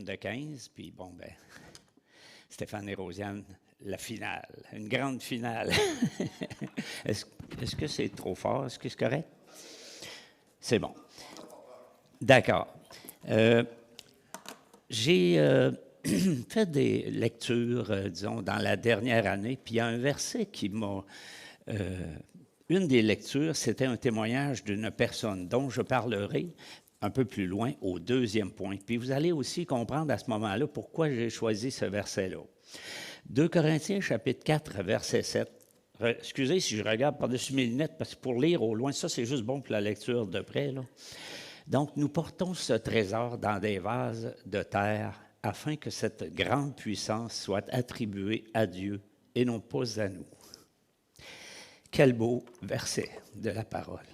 de 15, puis bon, ben, Stéphane et Rosiane, la finale, une grande finale. Est-ce que c'est trop fort? Est-ce que c'est correct? C'est bon. D'accord. J'ai fait des lectures, disons, dans la dernière année, puis il y a un verset qui m'a... une des lectures, c'était un témoignage d'une personne dont je parlerai un peu plus loin au deuxième point. Puis vous allez aussi comprendre à ce moment-là pourquoi j'ai choisi ce verset-là. 2 Corinthiens, chapitre 4, verset 7. Excusez si je regarde par-dessus mes lunettes, parce que pour lire au loin, ça, c'est juste bon pour la lecture de près, là. Donc, nous portons ce trésor dans des vases de terre afin que cette grande puissance soit attribuée à Dieu et non pas à nous. Quel beau verset de la parole.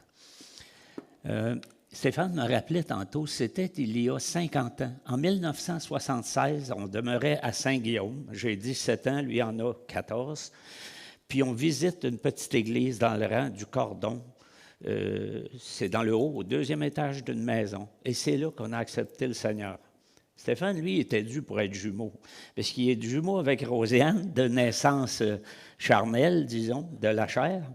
Stéphane me rappelait tantôt, c'était il y a 50 ans. En 1976, on demeurait à Saint-Guillaume. J'ai 17 ans, lui en a 14. Puis on visite une petite église dans le rang du Cordon. C'est dans le haut, au deuxième étage d'une maison. Et c'est là qu'on a accepté le Seigneur. Stéphane, lui, était dû pour être jumeau. Parce qu'il est jumeau avec Rosiane, de naissance charnelle, disons, de la chair.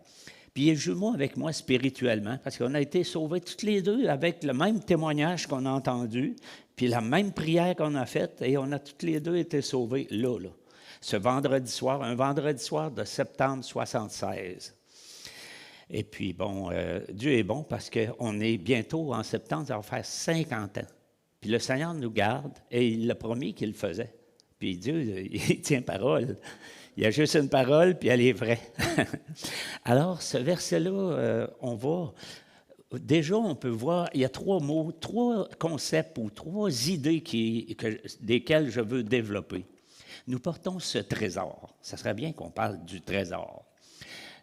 Puis il est jumeau avec moi spirituellement, parce qu'on a été sauvés toutes les deux avec le même témoignage qu'on a entendu, puis la même prière qu'on a faite, et on a toutes les deux été sauvés là, ce vendredi soir, un vendredi soir de septembre 1976. Et puis, bon, Dieu est bon parce qu'on est bientôt, en septembre, ça va faire 50 ans. Puis le Seigneur nous garde, et il l'a promis qu'il le faisait. Puis Dieu, il tient parole. Il y a juste une parole, puis elle est vraie. Alors, ce verset-là, déjà, on peut voir, il y a 3 mots, 3 concepts ou 3 idées desquelles je veux développer. Nous portons ce trésor. Ça serait bien qu'on parle du trésor.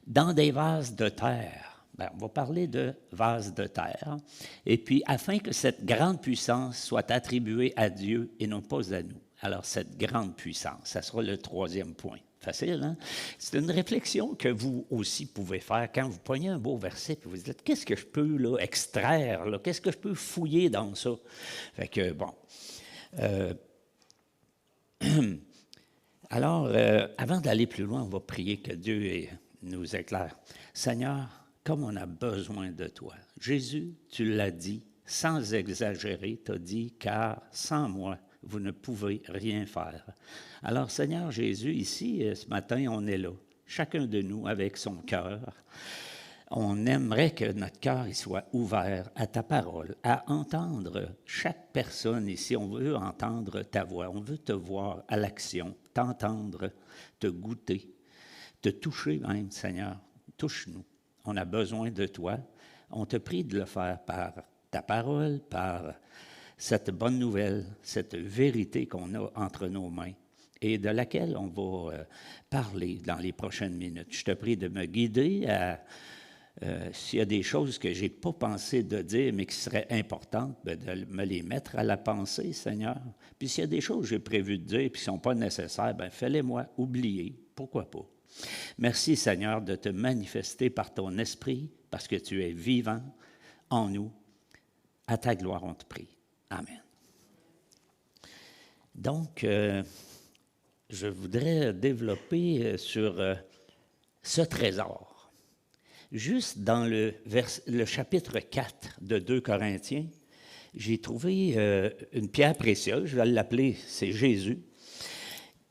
Dans des vases de terre. Bien, on va parler de vases de terre. Et puis, afin que cette grande puissance soit attribuée à Dieu et non pas à nous. Alors, cette grande puissance, ça sera le 3e point. Facile, hein? C'est une réflexion que vous aussi pouvez faire quand vous pognez un beau verset et vous dites, qu'est-ce que je peux là, extraire? Là? Qu'est-ce que je peux fouiller dans ça? Fait que, bon. Alors, avant d'aller plus loin, on va prier que Dieu nous éclaire. Seigneur, comme on a besoin de toi. Jésus, tu l'as dit, sans exagérer, tu as dit, car sans moi, vous ne pouvez rien faire. Alors, Seigneur Jésus, ici, ce matin, on est là, chacun de nous avec son cœur. On aimerait que notre cœur soit ouvert à ta parole, à entendre chaque personne ici. On veut entendre ta voix, on veut te voir à l'action, t'entendre, te goûter, te toucher même, Seigneur. Touche-nous. On a besoin de toi. On te prie de le faire par ta parole, par cette bonne nouvelle, cette vérité qu'on a entre nos mains et de laquelle on va parler dans les prochaines minutes. Je te prie de me guider à... s'il y a des choses que je n'ai pas pensé de dire, mais qui seraient importantes, bien, de me les mettre à la pensée, Seigneur. Puis s'il y a des choses que j'ai prévu de dire et qui ne sont pas nécessaires, bien, fais-les-moi oublier. Pourquoi pas? Merci, Seigneur, de te manifester par ton esprit, parce que tu es vivant en nous. À ta gloire, on te prie. Amen. Donc, je voudrais développer sur ce trésor. Juste dans le chapitre 4 de 2 Corinthiens, j'ai trouvé une pierre précieuse, je vais l'appeler, c'est Jésus.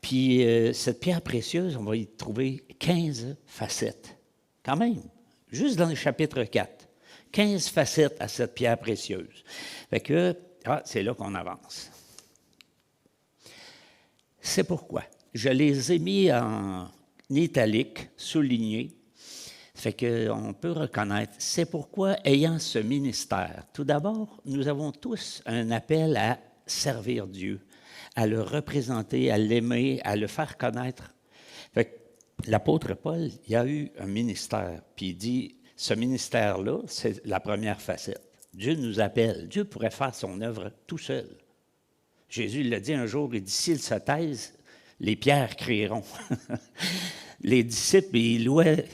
Puis cette pierre précieuse, on va y trouver 15 facettes. Quand même, juste dans le chapitre 4, 15 facettes à cette pierre précieuse. Fait que, c'est là qu'on avance. C'est pourquoi je les ai mis en italique, soulignés. Fait qu'on peut reconnaître, c'est pourquoi, ayant ce ministère, tout d'abord, nous avons tous un appel à servir Dieu, à le représenter, à l'aimer, à le faire connaître. Fait que l'apôtre Paul, il a eu un ministère, puis il dit, ce ministère-là, c'est la première facette. Dieu nous appelle. Dieu pourrait faire son œuvre tout seul. Jésus l'a dit un jour, il dit, s'ils se taisent, les pierres crieront. Les disciples, ils louaient,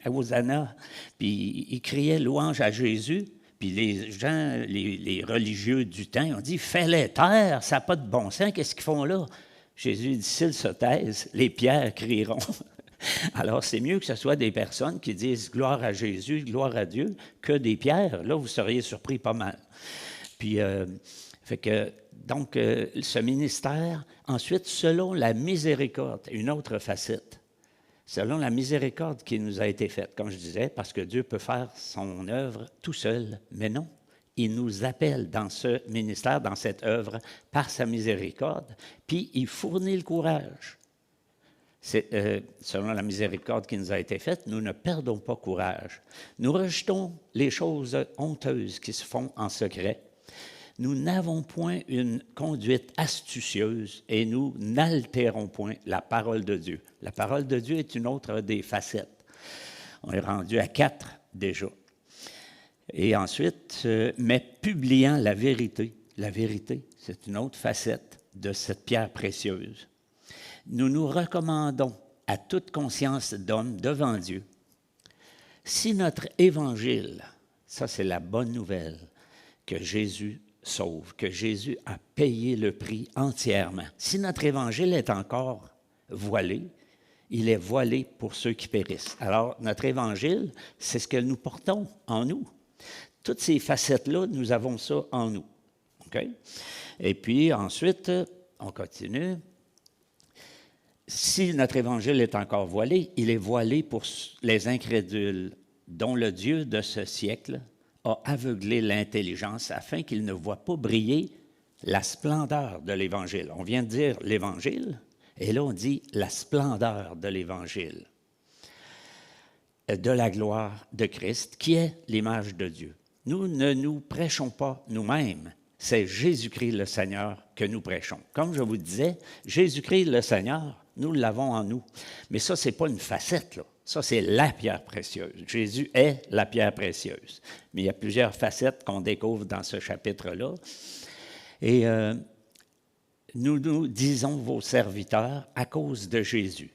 Hosanna, puis ils criaient louange à Jésus, puis Puis les gens, les religieux du temps, ils ont dit, fais-les taire, ça n'a pas de bon sens, qu'est-ce qu'ils font là? Jésus dit, s'ils se taisent, les pierres crieront. Alors, c'est mieux que ce soit des personnes qui disent gloire à Jésus, gloire à Dieu, que des pierres. Là, vous seriez surpris pas mal. Puis, ce ministère, ensuite, selon la miséricorde, une autre facette, selon la miséricorde qui nous a été faite, comme je disais, parce que Dieu peut faire son œuvre tout seul, mais non. Il nous appelle dans ce ministère, dans cette œuvre, par sa miséricorde, puis il fournit le courage. Selon la miséricorde qui nous a été faite, nous ne perdons pas courage. Nous rejetons les choses honteuses qui se font en secret. Nous n'avons point une conduite astucieuse et nous n'altérons point la parole de Dieu. La parole de Dieu est une autre des facettes. On est rendu à 4 déjà. Et ensuite, mais publiant la vérité. La vérité, c'est une autre facette de cette pierre précieuse. Nous nous recommandons à toute conscience d'homme devant Dieu. Si notre évangile, ça c'est la bonne nouvelle, que Jésus sauve, que Jésus a payé le prix entièrement. Si notre évangile est encore voilé, il est voilé pour ceux qui périssent. Alors, notre évangile, c'est ce que nous portons en nous. Toutes ces facettes-là, nous avons ça en nous. Okay? Et puis, ensuite, on continue. Si notre évangile est encore voilé, il est voilé pour les incrédules, dont le Dieu de ce siècle a aveuglé l'intelligence afin qu'ils ne voient pas briller la splendeur de l'Évangile. On vient de dire l'Évangile, et là on dit la splendeur de l'Évangile, de la gloire de Christ, qui est l'image de Dieu. Nous ne nous prêchons pas nous-mêmes, c'est Jésus-Christ le Seigneur que nous prêchons. Comme je vous disais, Jésus-Christ le Seigneur, nous l'avons en nous. Mais ça, ce n'est pas une facette, là. Ça, c'est la pierre précieuse. Jésus est la pierre précieuse. Mais il y a plusieurs facettes qu'on découvre dans ce chapitre-là. Et nous disons vos serviteurs à cause de Jésus.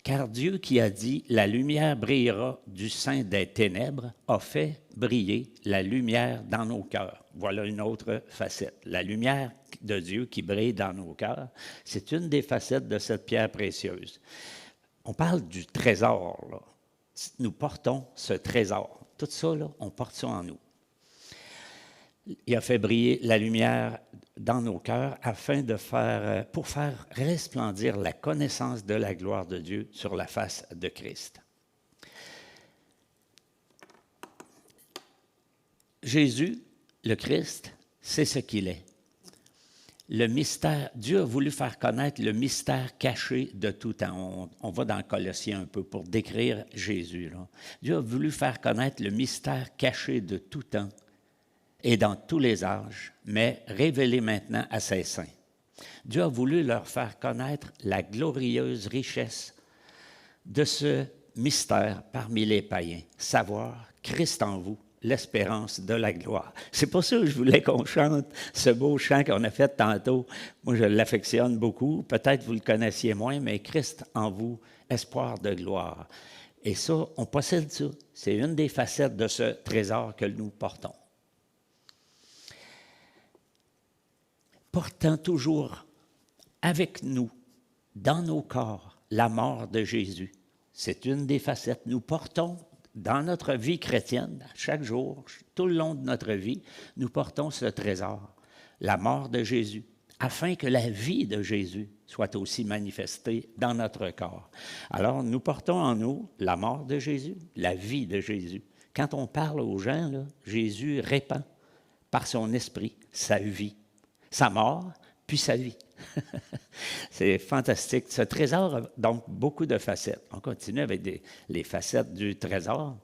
Car Dieu qui a dit « La lumière brillera du sein des ténèbres » a fait briller la lumière dans nos cœurs. Voilà une autre facette. La lumière de Dieu qui brille dans nos cœurs, c'est une des facettes de cette pierre précieuse. On parle du trésor, là. Nous portons ce trésor. Tout ça, là, on porte ça en nous. Il a fait briller la lumière dans nos cœurs pour faire resplendir la connaissance de la gloire de Dieu sur la face de Christ. Jésus, le Christ, c'est ce qu'il est. Le mystère, Dieu a voulu faire connaître le mystère caché de tout temps. On va dans Colossiens un peu pour décrire Jésus, là. Dieu a voulu faire connaître le mystère caché de tout temps et dans tous les âges, mais révélé maintenant à ses saints. Dieu a voulu leur faire connaître la glorieuse richesse de ce mystère parmi les païens, savoir Christ en vous, l'espérance de la gloire. C'est pour ça que je voulais qu'on chante ce beau chant qu'on a fait tantôt. Moi, je l'affectionne beaucoup. Peut-être vous le connaissiez moins, mais Christ en vous, espoir de gloire. Et ça, on possède ça. C'est une des facettes de ce trésor que nous portons. Portant toujours avec nous, dans nos corps, la mort de Jésus. C'est une des facettes. Nous portons dans notre vie chrétienne, chaque jour, tout le long de notre vie, nous portons ce trésor, la mort de Jésus, afin que la vie de Jésus soit aussi manifestée dans notre corps. Alors, nous portons en nous la mort de Jésus, la vie de Jésus. Quand on parle aux gens, là, Jésus répand par son esprit sa vie, sa mort, puis sa vie. C'est fantastique. Ce trésor a donc beaucoup de facettes. On continue avec les facettes du trésor.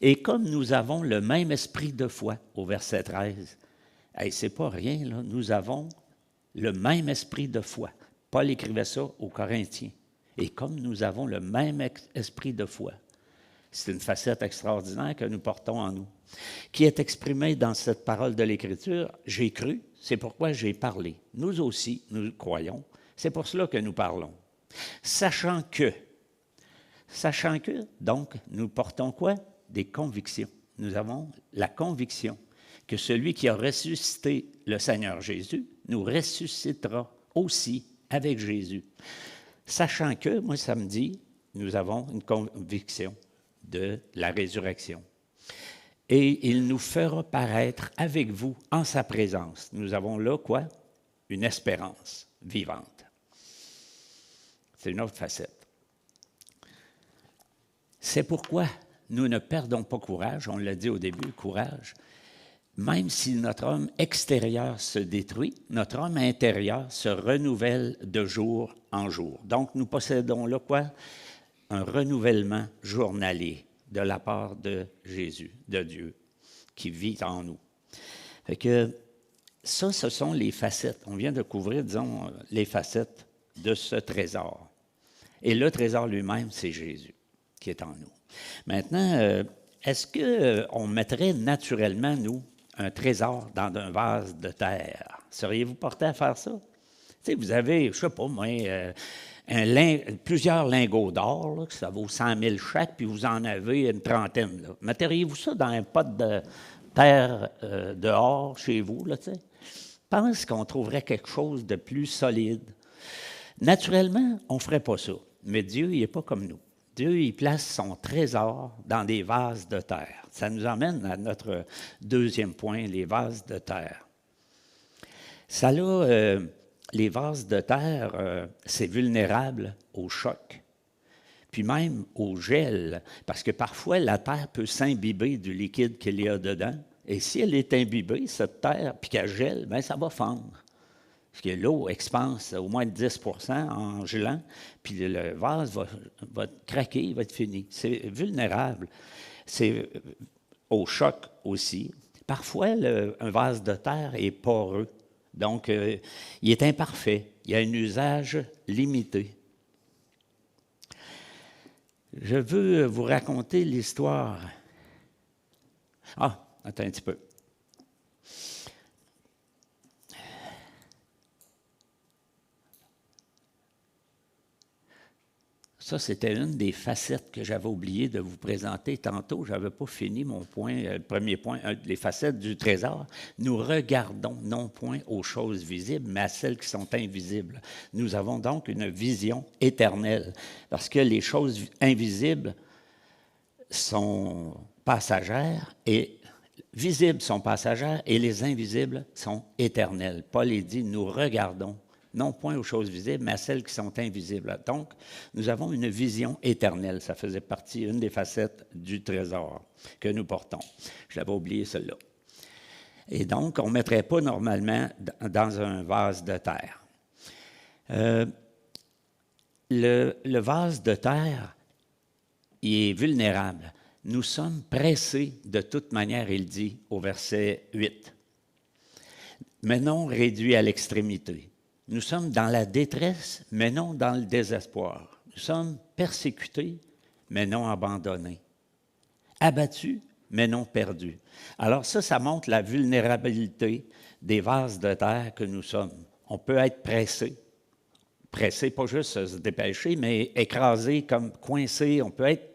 Et comme nous avons le même esprit de foi, au verset 13, c'est pas rien, là, nous avons le même esprit de foi. Paul écrivait ça aux Corinthiens. Et comme nous avons le même esprit de foi, c'est une facette extraordinaire que nous portons en nous, qui est exprimée dans cette parole de l'Écriture. J'ai cru, c'est pourquoi j'ai parlé. Nous aussi, nous croyons. C'est pour cela que nous parlons. Sachant que, donc, nous portons quoi? Des convictions. nous avons la conviction que celui qui a ressuscité le Seigneur Jésus nous ressuscitera aussi avec Jésus. Sachant que, moi, samedi, nous avons une conviction de la résurrection. Et il nous fera paraître avec vous en sa présence. Nous avons là, quoi? Une espérance vivante. C'est une autre facette. C'est pourquoi nous ne perdons pas courage, on l'a dit au début, courage. Même si notre homme extérieur se détruit, notre homme intérieur se renouvelle de jour en jour. Donc, nous possédons là quoi? Un renouvellement journalier de la part de Jésus, de Dieu, qui vit en nous. Fait que ça, ce sont les facettes. On vient de couvrir, disons, les facettes de ce trésor. Et le trésor lui-même, c'est Jésus qui est en nous. Maintenant, est-ce qu'on mettrait naturellement, nous, un trésor dans un vase de terre? Seriez-vous porté à faire ça? Tu sais, vous avez, je ne sais pas moi, plusieurs lingots d'or, là, que ça vaut 100 000 chaque, puis vous en avez une trentaine. Là. Metteriez-vous ça dans un pot de terre dehors, chez vous? Là, tu sais? Je pense qu'on trouverait quelque chose de plus solide. Naturellement, on ne ferait pas ça. Mais Dieu, il n'est pas comme nous. Dieu, il place son trésor dans des vases de terre. Ça nous emmène à notre deuxième point, les vases de terre. Ça là, les vases de terre, c'est vulnérable au choc, puis même au gel, parce que parfois, la terre peut s'imbiber du liquide qu'il y a dedans, et si elle est imbibée, cette terre, puis qu'elle gèle, bien, ça va fondre. Parce que l'eau expanse au moins de 10 % en gelant, puis le vase va craquer, il va être fini. C'est vulnérable. C'est au choc aussi. Parfois, un vase de terre est poreux. Donc, il est imparfait. Il y a un usage limité. Je veux vous raconter l'histoire. Ah, attends un petit peu. Ça, c'était une des facettes que j'avais oublié de vous présenter tantôt. Je n'avais pas fini mon point, le premier point, les facettes du trésor. Nous regardons non point aux choses visibles, mais à celles qui sont invisibles. Nous avons donc une vision éternelle, parce que les choses invisibles sont passagères et visibles sont passagères et les invisibles sont éternelles. Paul dit, nous regardons non point aux choses visibles, mais à celles qui sont invisibles. Donc, nous avons une vision éternelle. Ça faisait partie, une des facettes du trésor que nous portons. Je l'avais oublié, celle-là. Et donc, on ne mettrait pas normalement dans un vase de terre. Le vase de terre, il est vulnérable. Nous sommes pressés de toute manière, il dit au verset 8, mais non réduits à l'extrémité. Nous sommes dans la détresse, mais non dans le désespoir. Nous sommes persécutés, mais non abandonnés. Abattus, mais non perdus. Alors ça montre la vulnérabilité des vases de terre que nous sommes. On peut être pressé. Pressé, pas juste se dépêcher, mais écrasé, comme coincé. On peut être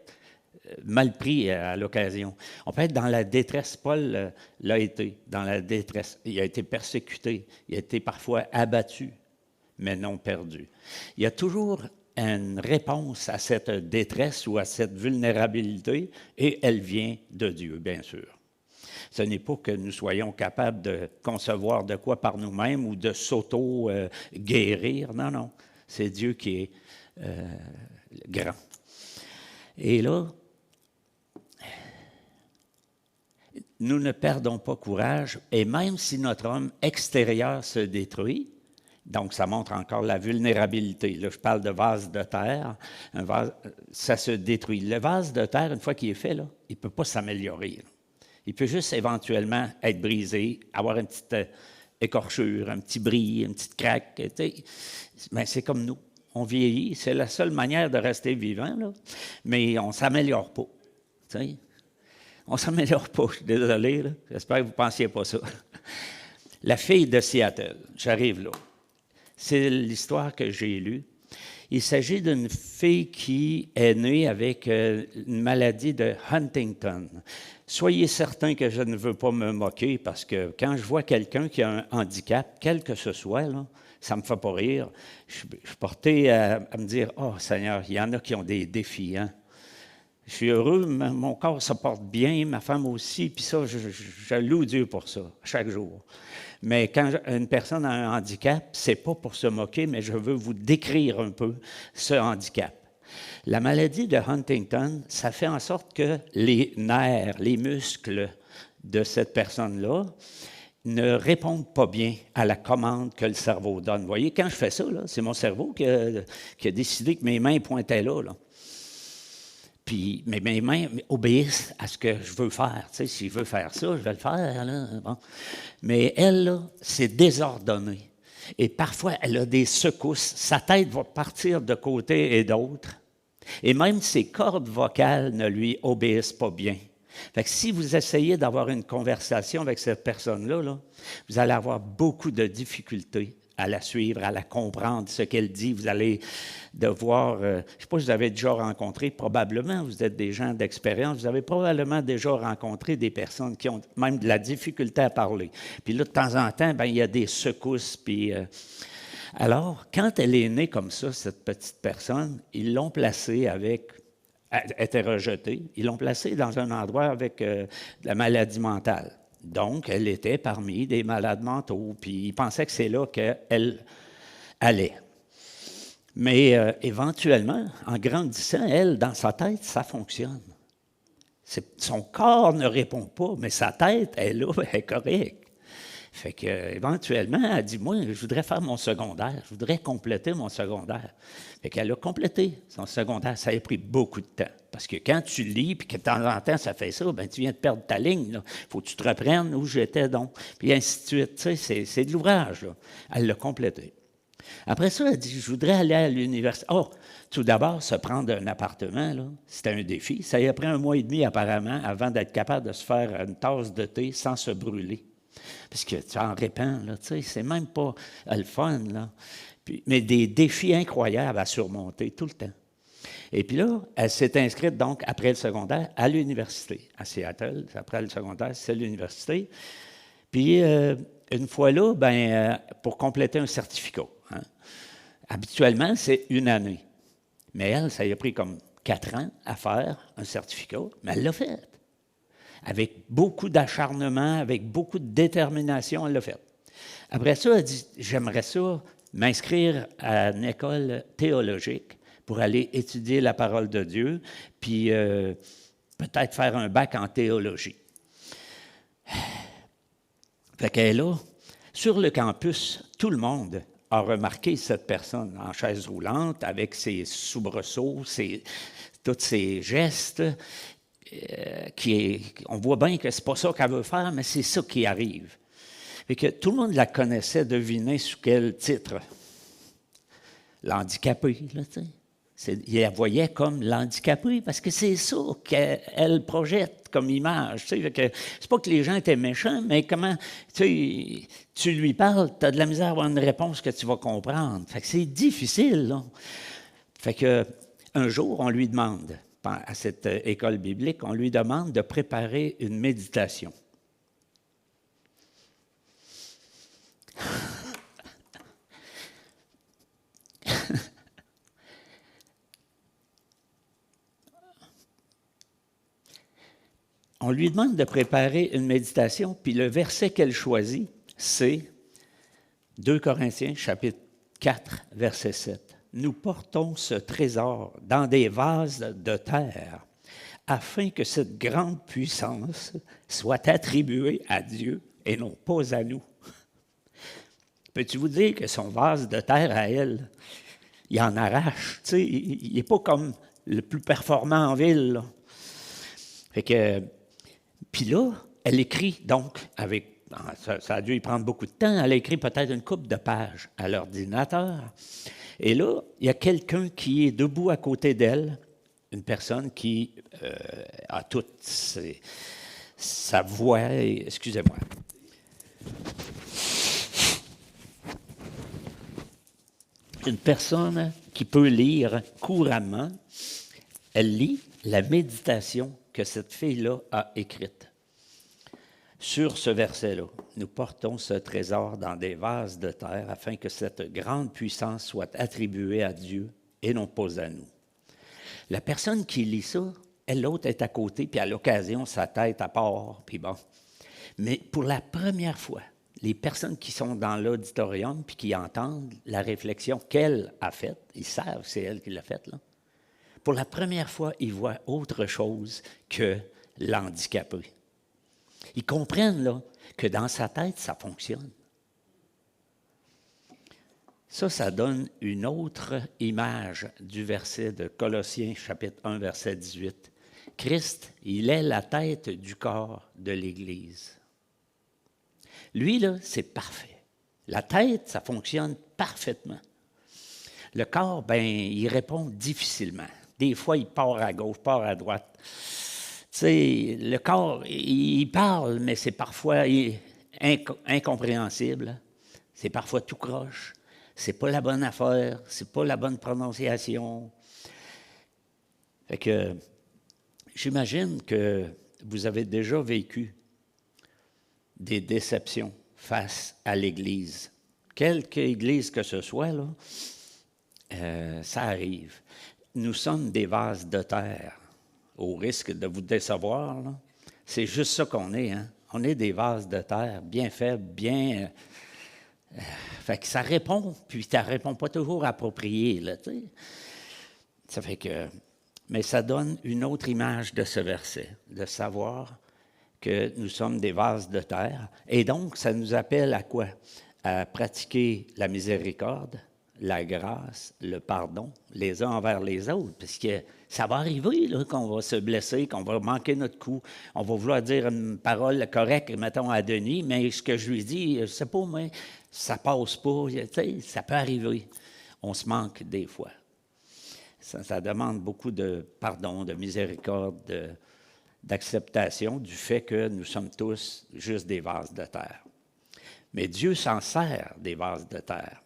mal pris à l'occasion. On peut être dans la détresse. Paul l'a été, dans la détresse. Il a été persécuté. Il a été parfois abattu, mais non perdu. Il y a toujours une réponse à cette détresse ou à cette vulnérabilité, et elle vient de Dieu, bien sûr. Ce n'est pas que nous soyons capables de concevoir de quoi par nous-mêmes ou de s'auto-guérir. Non, non. C'est Dieu qui est grand. Et là, nous ne perdons pas courage, et même si notre homme extérieur se détruit, donc ça montre encore la vulnérabilité. Là, je parle de vase de terre, un vase, ça se détruit. Le vase de terre, une fois qu'il est fait, là, il ne peut pas s'améliorer. Il peut juste éventuellement être brisé, avoir une petite écorchure, un petit bris, une petite craque. Mais c'est comme nous. On vieillit, c'est la seule manière de rester vivant, là. Mais on ne s'améliore pas. T'sais? On ne s'améliore pas, je suis désolé, là. J'espère que vous ne pensiez pas ça. La fille de Seattle, j'arrive là. C'est l'histoire que j'ai lue. Il s'agit d'une fille qui est née avec une maladie de Huntington. Soyez certains que je ne veux pas me moquer parce que quand je vois quelqu'un qui a un handicap, quel que ce soit, là, ça ne me fait pas rire. Je suis porté à me dire, « Oh Seigneur, il y en a qui ont des défis. Hein? Je suis heureux, mon corps se porte bien, ma femme aussi, puis ça, je loue Dieu pour ça, chaque jour. Mais quand une personne a un handicap, ce n'est pas pour se moquer, mais je veux vous décrire un peu ce handicap. La maladie de Huntington, ça fait en sorte que les nerfs, les muscles de cette personne-là ne répondent pas bien à la commande que le cerveau donne. Vous voyez, quand je fais ça, c'est mon cerveau qui a décidé que mes mains pointaient là. Puis mes mains obéissent à ce que je veux faire. Tu sais, si je veux faire ça, je vais le faire. Là. Bon. Mais elle, là, c'est désordonné. Et parfois, elle a des secousses. Sa tête va partir de côté et d'autre. Et même ses cordes vocales ne lui obéissent pas bien. Fait que si vous essayez d'avoir une conversation avec cette personne-là, là, vous allez avoir beaucoup de difficultés à la suivre, à la comprendre, ce qu'elle dit. Vous allez devoir, je ne sais pas si vous avez déjà rencontré, probablement, vous êtes des gens d'expérience, vous avez probablement déjà rencontré des personnes qui ont même de la difficulté à parler. Puis là, de temps en temps, il y a des secousses, puis... Alors, quand elle est née comme ça, cette petite personne, ils l'ont placée avec, elle était rejetée, ils l'ont placée dans un endroit avec de la maladie mentale. Donc, elle était parmi des malades mentaux, puis ils pensaient que c'est là qu'elle allait. Mais éventuellement, en grandissant, elle, dans sa tête, ça fonctionne. Son corps ne répond pas, mais sa tête, elle est correcte. Fait qu'éventuellement, elle dit, moi, je voudrais faire mon secondaire, je voudrais compléter mon secondaire. Fait qu'elle a complété son secondaire. Ça a pris beaucoup de temps. Parce que quand tu lis, puis que de temps en temps, ça fait ça, bien, tu viens de perdre ta ligne. Il faut que tu te reprennes où j'étais donc. Puis ainsi de suite. Tu sais, c'est de l'ouvrage. Là. Elle l'a complété. Après ça, elle dit, je voudrais aller à l'université. Oh, tout d'abord, se prendre un appartement, là, c'était un défi. Ça y a pris 1 mois et demi, apparemment, avant d'être capable de se faire une tasse de thé sans se brûler. Parce que tu en répands, là, tu sais, c'est même pas le fun, là. Puis, mais des défis incroyables à surmonter tout le temps. Et puis là, elle s'est inscrite donc après le secondaire à l'université, à Seattle. Après le secondaire, c'est l'université. Puis, une fois là, pour compléter un certificat. Hein. Habituellement, c'est 1 année. Mais elle, ça lui a pris comme 4 ans à faire un certificat, mais elle l'a fait. Avec beaucoup d'acharnement, avec beaucoup de détermination, elle l'a fait. Après ça, elle dit, j'aimerais ça m'inscrire à une école théologique pour aller étudier la parole de Dieu, puis peut-être faire un bac en théologie. Fait qu'elle est là. Sur le campus, tout le monde a remarqué cette personne en chaise roulante, avec ses soubresauts, tous ses gestes. On voit bien que ce n'est pas ça qu'elle veut faire, mais c'est ça qui arrive. Et que tout le monde la connaissait, devinez sous quel titre. L'handicapée, là, tu sais. Il la voyait comme l'handicapée, parce que c'est ça qu'elle projette comme image. Tu sais, c'est pas que les gens étaient méchants, mais comment, tu lui parles, tu as de la misère à avoir une réponse que tu vas comprendre. Fait que c'est difficile, là. Fait que un jour, on lui demande, à cette école biblique, on lui demande de préparer une méditation. On lui demande de préparer une méditation, puis le verset qu'elle choisit, c'est 2 Corinthiens, chapitre 4, verset 7. Nous portons ce trésor dans des vases de terre, afin que cette grande puissance soit attribuée à Dieu et non pas à nous. Peux-tu vous dire que son vase de terre à elle, il en arrache, tu sais, il n'est pas comme le plus performant en ville. Là. Fait que, puis là, elle écrit donc avec, ça a dû y prendre beaucoup de temps, elle a écrit peut-être une couple de pages à l'ordinateur. Et là, il y a quelqu'un qui est debout à côté d'elle, une personne qui a toute sa voix, excusez-moi. Une personne qui peut lire couramment, elle lit, la méditation que cette fille-là a écrite. Sur ce verset-là, nous portons ce trésor dans des vases de terre afin que cette grande puissance soit attribuée à Dieu et non pas à nous. La personne qui lit ça, elle, l'autre est à côté, puis à l'occasion, sa tête à part, puis bon. Mais pour la première fois, les personnes qui sont dans l'auditorium puis qui entendent la réflexion qu'elle a faite, ils savent que c'est elle qui l'a faite, là. Pour la première fois, ils voient autre chose que l'handicapé. Ils comprennent là, que dans sa tête, ça fonctionne. Ça donne une autre image du verset de Colossiens, chapitre 1, verset 18. Christ, il est la tête du corps de l'Église. Lui, là, c'est parfait. La tête, ça fonctionne parfaitement. Le corps, bien, il répond difficilement. Des fois, il part à gauche, part à droite. Tu sais, le corps, il parle, mais c'est parfois incompréhensible. C'est parfois tout croche. C'est pas la bonne affaire. C'est pas la bonne prononciation. Fait que j'imagine que vous avez déjà vécu des déceptions face à l'Église. Quelque Église que ce soit, là, ça arrive. Nous sommes des vases de terre, au risque de vous décevoir, là. C'est juste ça qu'on est, hein? On est des vases de terre, bien faibles, bien... fait que ça répond, puis ça ne répond pas toujours approprié, là, tu sais. Ça fait que... Mais ça donne une autre image de ce verset, de savoir que nous sommes des vases de terre. Et donc, ça nous appelle à quoi? À pratiquer la miséricorde, la grâce, le pardon, les uns envers les autres. Parce que ça va arriver là, qu'on va se blesser, qu'on va manquer notre coup. On va vouloir dire une parole correcte, mettons, à Denis, mais ce que je lui dis, je ne sais pas, mais ça passe pas. Tu sais, ça peut arriver. On se manque des fois. Ça demande beaucoup de pardon, de miséricorde, d'acceptation du fait que nous sommes tous juste des vases de terre. Mais Dieu s'en sert des vases de terre.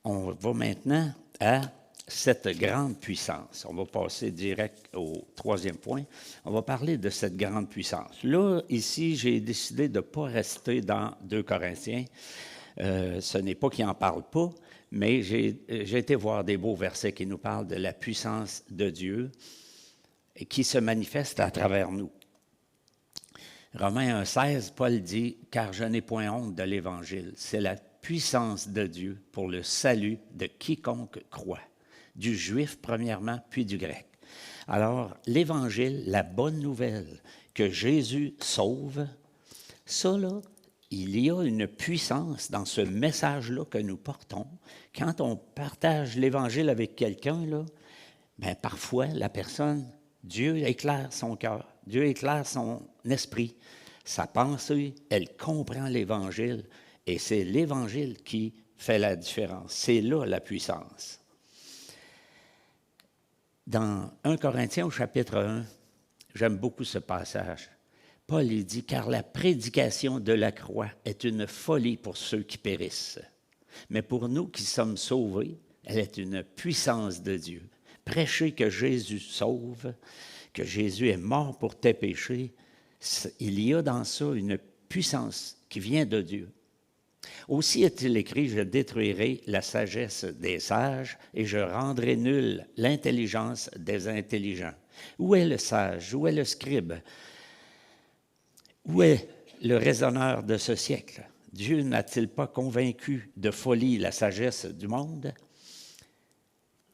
On va maintenant à cette grande puissance. On va passer direct au troisième point. On va parler de cette grande puissance. Là, ici, j'ai décidé de ne pas rester dans 2 Corinthiens. Ce n'est pas qu'il n'en parle pas, mais j'ai été voir des beaux versets qui nous parlent de la puissance de Dieu et qui se manifeste à travers nous. Romains 1,16, Paul dit « Car je n'ai point honte de l'Évangile. C'est la puissance de Dieu pour le salut de quiconque croit, du juif premièrement, puis du grec. » Alors, l'Évangile, la bonne nouvelle que Jésus sauve, ça là, il y a une puissance dans ce message-là que nous portons. Quand on partage l'Évangile avec quelqu'un, là, bien, parfois, la personne, Dieu éclaire son cœur, Dieu éclaire son esprit, sa pensée, elle comprend l'Évangile, et c'est l'Évangile qui fait la différence. C'est là la puissance. Dans 1 Corinthiens au chapitre 1, j'aime beaucoup ce passage. Paul il dit « Car la prédication de la croix est une folie pour ceux qui périssent. Mais pour nous qui sommes sauvés, elle est une puissance de Dieu. Prêcher que Jésus sauve, que Jésus est mort pour tes péchés, il y a dans ça une puissance qui vient de Dieu. Aussi est-il écrit, je détruirai la sagesse des sages et je rendrai nulle l'intelligence des intelligents. Où est le sage? Où est le scribe? Où est le raisonneur de ce siècle? Dieu n'a-t-il pas convaincu de folie la sagesse du monde?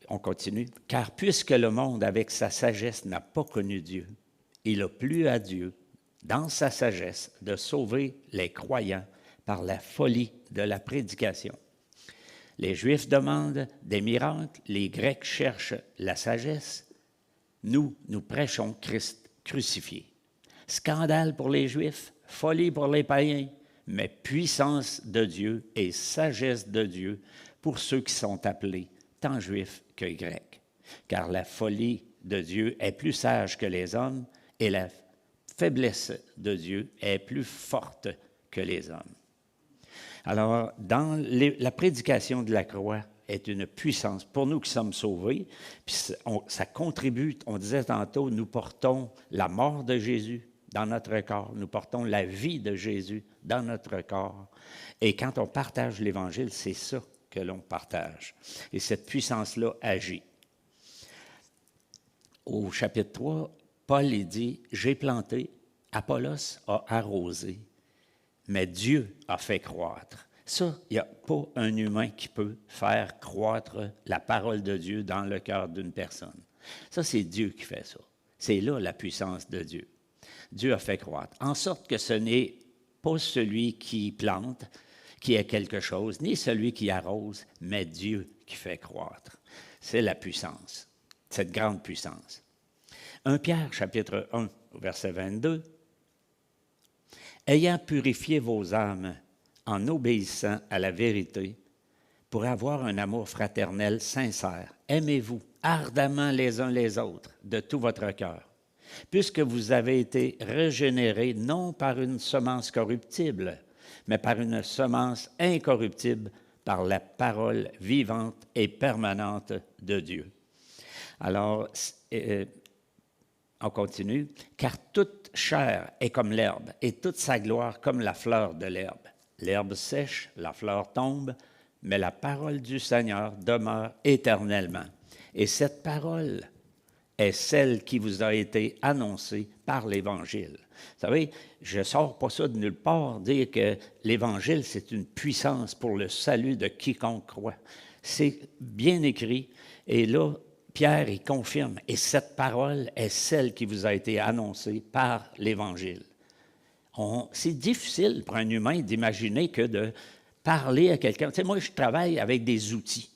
On continue. Car puisque le monde, avec sa sagesse, n'a pas connu Dieu, il a plu à Dieu, dans sa sagesse, de sauver les croyants par la folie de la prédication. Les Juifs demandent des miracles, les Grecs cherchent la sagesse. Nous prêchons Christ crucifié. Scandale pour les Juifs, folie pour les païens, mais puissance de Dieu et sagesse de Dieu pour ceux qui sont appelés, tant Juifs que Grecs. Car la folie de Dieu est plus sage que les hommes et la faiblesse de Dieu est plus forte que les hommes. Alors, dans la prédication de la croix est une puissance pour nous qui sommes sauvés, puis ça contribue, on disait tantôt, nous portons la mort de Jésus dans notre corps, nous portons la vie de Jésus dans notre corps. Et quand on partage l'Évangile, c'est ça que l'on partage. Et cette puissance-là agit. Au chapitre 3, Paul il dit, « J'ai planté, Apollos a arrosé, mais Dieu a fait croître. » Ça, il n'y a pas un humain qui peut faire croître la parole de Dieu dans le cœur d'une personne. Ça, c'est Dieu qui fait ça. C'est là la puissance de Dieu. Dieu a fait croître. En sorte que ce n'est pas celui qui plante, qui est quelque chose, ni celui qui arrose, mais Dieu qui fait croître. C'est la puissance, cette grande puissance. 1 Pierre, chapitre 1, verset 22. « Ayant purifié vos âmes en obéissant à la vérité, pour avoir un amour fraternel sincère, aimez-vous ardemment les uns les autres de tout votre cœur, puisque vous avez été régénérés non par une semence corruptible, mais par une semence incorruptible, par la parole vivante et permanente de Dieu. » Alors, on continue. « Car toute chair est comme l'herbe, et toute sa gloire comme la fleur de l'herbe. L'herbe sèche, la fleur tombe, mais la parole du Seigneur demeure éternellement. Et cette parole est celle qui vous a été annoncée par l'Évangile. » Vous savez, je ne sors pas ça de nulle part, dire que l'Évangile, c'est une puissance pour le salut de quiconque croit. C'est bien écrit, et là, Pierre, il confirme, et cette parole est celle qui vous a été annoncée par l'Évangile. C'est difficile pour un humain d'imaginer que de parler à quelqu'un. Tu sais, moi, je travaille avec des outils.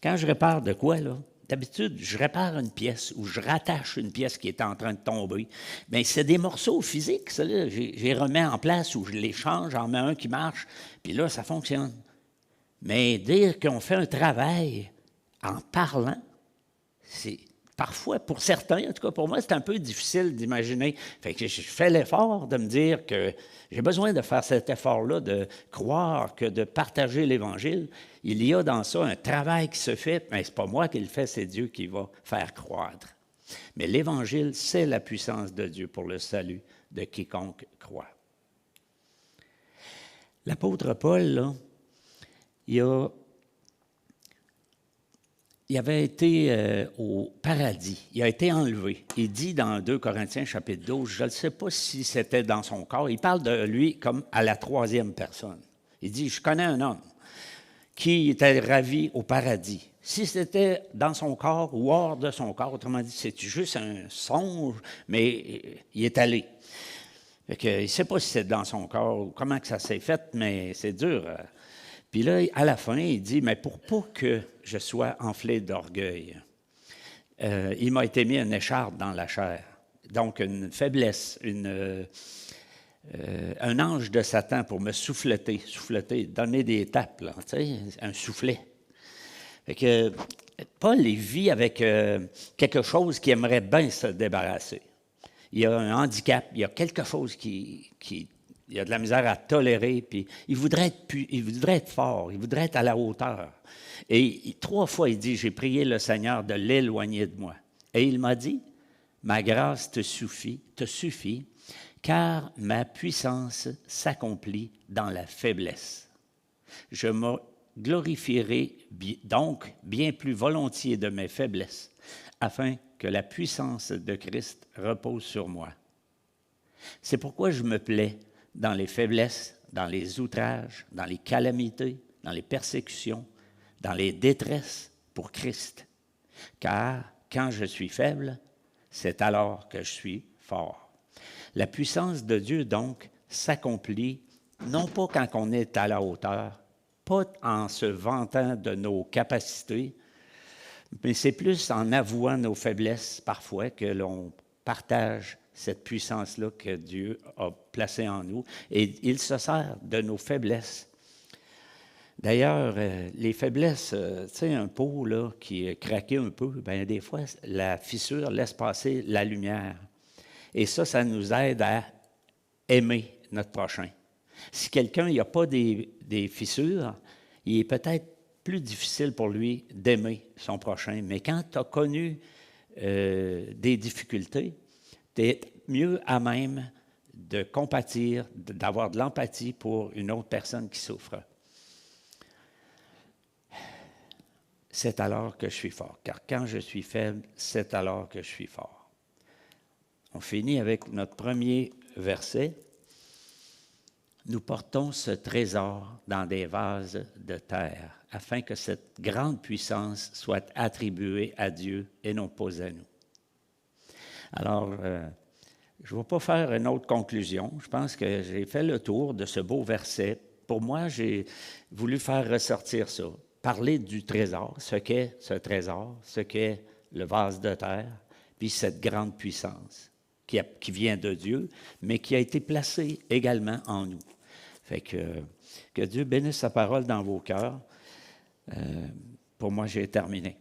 Quand je répare de quoi, là, d'habitude, je répare une pièce ou je rattache une pièce qui est en train de tomber. Bien, c'est des morceaux physiques, ça, là. Je les remets en place ou je les change, j'en mets un qui marche, puis là, ça fonctionne. Mais dire qu'on fait un travail en parlant, c'est parfois, pour certains, en tout cas pour moi, c'est un peu difficile d'imaginer. Fait que je fais l'effort de me dire que j'ai besoin de faire cet effort-là, de croire que de partager l'Évangile, il y a dans ça un travail qui se fait, mais ce n'est pas moi qui le fais, c'est Dieu qui va faire croître. Mais l'Évangile, c'est la puissance de Dieu pour le salut de quiconque croit. L'apôtre Paul, là, il avait été au paradis, il a été enlevé. Il dit dans 2 Corinthiens chapitre 12, je ne sais pas si c'était dans son corps, il parle de lui comme à la troisième personne. Il dit, je connais un homme qui était ravi au paradis. Si c'était dans son corps ou hors de son corps, autrement dit, c'est juste un songe, mais il est allé. Fait que, il ne sait pas si c'est dans son corps ou comment que ça s'est fait, mais c'est dur. Puis là, à la fin, il dit, mais pour pas que je sois enflé d'orgueil, il m'a été mis une écharpe dans la chair. Donc, une faiblesse, un ange de Satan pour me souffleter, donner des tapes, là, tu sais, un soufflet. Fait que Paul, il vit avec quelque chose qu'il aimerait bien se débarrasser. Il y a un handicap, il y a quelque chose qui il a de la misère à tolérer, puis il voudrait être fort, il voudrait être à la hauteur. Et 3 fois, il dit, j'ai prié le Seigneur de l'éloigner de moi. Et il m'a dit, ma grâce te suffit, car ma puissance s'accomplit dans la faiblesse. Je me glorifierai donc bien plus volontiers de mes faiblesses, afin que la puissance de Christ repose sur moi. C'est pourquoi je me plais dans les faiblesses, dans les outrages, dans les calamités, dans les persécutions, dans les détresses pour Christ. Car quand je suis faible, c'est alors que je suis fort. La puissance de Dieu, donc, s'accomplit non pas quand on est à la hauteur, pas en se vantant de nos capacités, mais c'est plus en avouant nos faiblesses parfois que l'on partage cette puissance-là que Dieu a placée en nous. Et il se sert de nos faiblesses. D'ailleurs, les faiblesses, tu sais, un pot là, qui est craqué un peu, bien, des fois, la fissure laisse passer la lumière. Et ça nous aide à aimer notre prochain. Si quelqu'un n'a pas des fissures, il est peut-être plus difficile pour lui d'aimer son prochain. Mais quand tu as connu des difficultés, tu es mieux à même de compatir, d'avoir de l'empathie pour une autre personne qui souffre. C'est alors que je suis fort. Car quand je suis faible, c'est alors que je suis fort. On finit avec notre premier verset. Nous portons ce trésor dans des vases de terre, afin que cette grande puissance soit attribuée à Dieu et non pas à nous. Alors, je ne vais pas faire une autre conclusion. Je pense que j'ai fait le tour de ce beau verset. Pour moi, j'ai voulu faire ressortir ça. Parler du trésor, ce qu'est ce trésor, ce qu'est le vase de terre, puis cette grande puissance qui vient de Dieu, mais qui a été placée également en nous. Fait que Dieu bénisse sa parole dans vos cœurs. Pour moi, j'ai terminé.